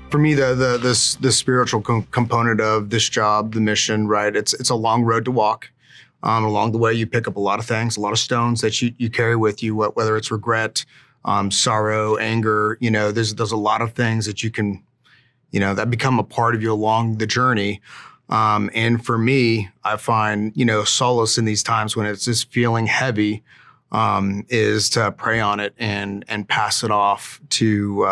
For me, the spiritual component of this job, the mission, right? It's a long road to walk. Along the way, you pick up a lot of things, a lot of stones that you carry with you, whether it's regret, sorrow, anger. There's a lot of things that you can, that become a part of you along the journey. And for me, I find, solace in these times when it's just feeling heavy, is to pray on it and pass it off to,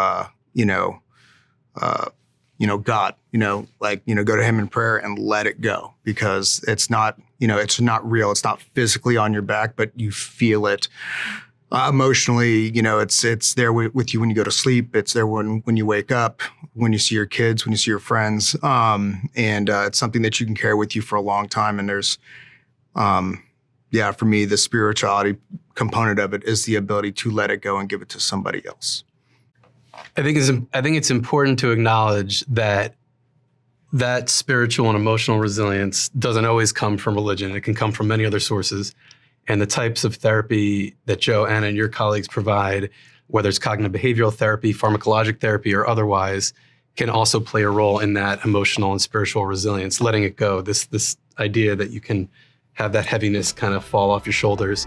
God, go to him in prayer and let it go, because it's not real. It's not physically on your back, but you feel it. Emotionally, it's there with you when you go to sleep. It's there when you wake up, when you see your kids, when you see your friends. And it's something that you can carry with you for a long time. And there's, for me, the spirituality component of it is the ability to let it go and give it to somebody else. I think it's important to acknowledge that spiritual and emotional resilience doesn't always come from religion. It can come from many other sources. And the types of therapy that Joe, Anna, and your colleagues provide, whether it's cognitive behavioral therapy, pharmacologic therapy, or otherwise, can also play a role in that emotional and spiritual resilience, letting it go, this idea that you can have that heaviness kind of fall off your shoulders.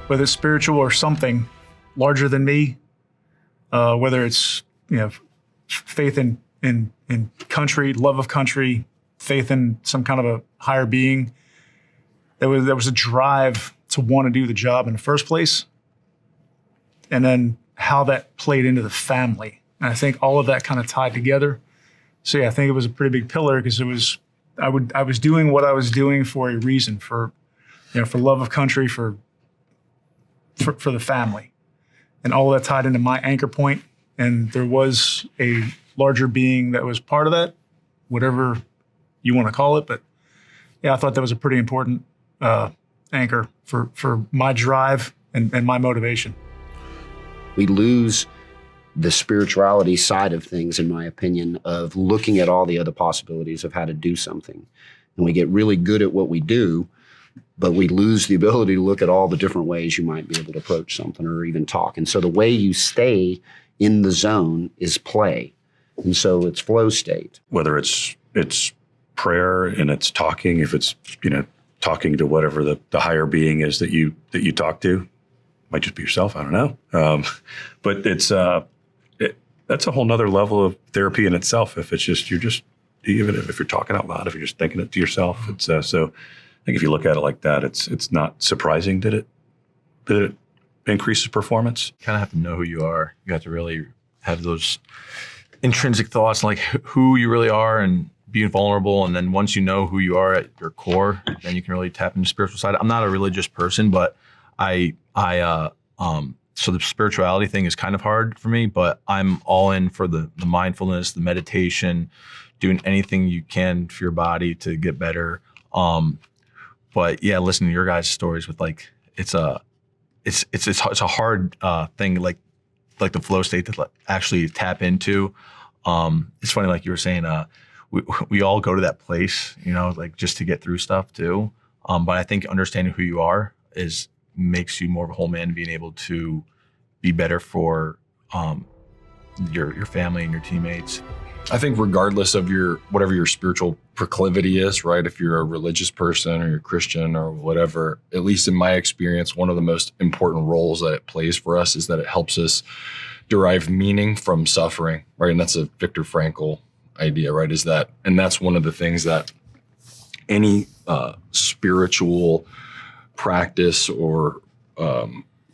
Whether it's spiritual or something larger than me, whether it's faith in country, love of country, faith in some kind of a higher being, there was a drive to want to do the job in the first place, and then how that played into the family. And I think all of that kind of tied together. So I think it was a pretty big pillar, because I was doing what I was doing for a reason, for love of country, for the family. And all of that tied into my anchor point. And there was a larger being that was part of that, whatever you want to call it. But I thought that was a pretty important anchor for my drive and my motivation. We lose the spirituality side of things, in my opinion, of looking at all the other possibilities of how to do something. And we get really good at what we do, but we lose the ability to look at all the different ways you might be able to approach something or even talk. And so the way you stay in the zone is play. And so it's flow state. Whether it's prayer and it's talking, if it's, talking to whatever the higher being is that you talk to, might just be yourself, I don't know. But it's, that's a whole nother level of therapy in itself. If it's just, even if you're talking out loud, if you're just thinking it to yourself, it's, so I think if you look at it like that, it's not surprising that it increases performance. You kind of have to know who you are. You have to really have those intrinsic thoughts, like who you really are, and being vulnerable. And then once you know who you are at your core, then you can really tap into the spiritual side. I'm not a religious person, but so the spirituality thing is kind of hard for me, but I'm all in for the mindfulness, the meditation, doing anything you can for your body to get better. But yeah, listening to your guys' stories with it's a hard thing, like the flow state to actually tap into. It's funny, like you were saying, we all go to that place, just to get through stuff too. But I think understanding who you are makes you more of a whole man, being able to be better for your family and your teammates. I think regardless of whatever your spiritual proclivity is, right? If you're a religious person or you're Christian or whatever, at least in my experience, one of the most important roles that it plays for us is that it helps us derive meaning from suffering, right? And that's a Viktor Frankl idea, right? And that's one of the things that any spiritual practice or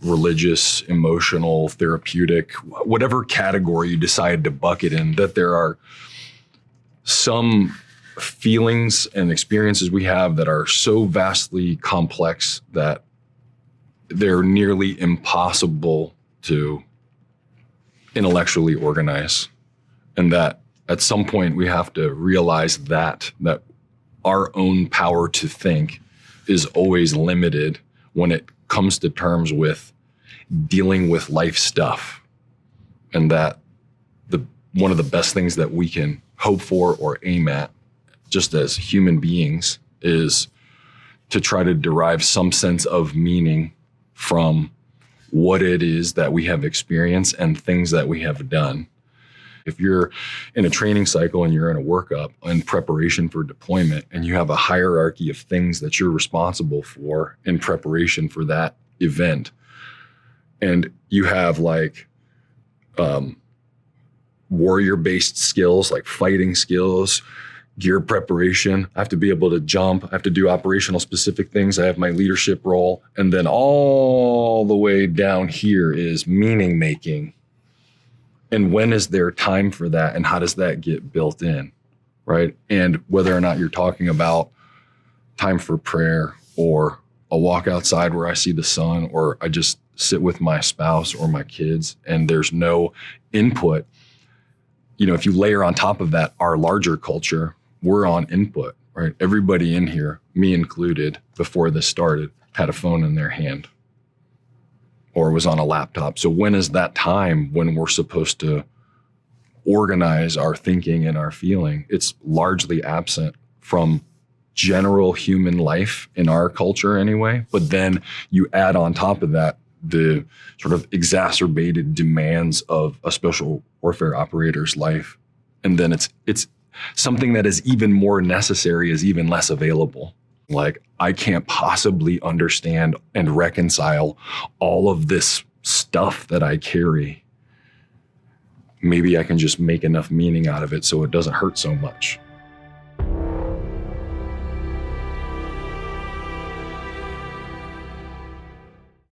religious, emotional, therapeutic, whatever category you decide to bucket in, that there are some feelings and experiences we have that are so vastly complex that they're nearly impossible to intellectually organize. And that at some point we have to realize that our own power to think is always limited when it comes to terms with dealing with life stuff. And that one of the best things that we can hope for or aim at, just as human beings, is to try to derive some sense of meaning from what it is that we have experienced and things that we have done. If you're in a training cycle and you're in a workup in preparation for deployment, and you have a hierarchy of things that you're responsible for in preparation for that event, and you have like warrior-based skills, like fighting skills, gear preparation. I have to be able to jump. I have to do operational specific things. I have my leadership role. And then all the way down here is meaning making. And when is there time for that? And how does that get built in? Right. And whether or not you're talking about time for prayer, or a walk outside where I see the sun, or I just sit with my spouse or my kids and there's no input. You know, if you layer on top of that our larger culture, we're on input, right? Everybody in here, me included, before this started, had a phone in their hand or was on a laptop. So when is that time when we're supposed to organize our thinking and our feeling? It's largely absent from general human life in our culture anyway. But then you add on top of that the sort of exacerbated demands of a special warfare operator's life. And then it's something that is even more necessary is even less available. Like, I can't possibly understand and reconcile all of this stuff that I carry. Maybe I can just make enough meaning out of it so it doesn't hurt so much.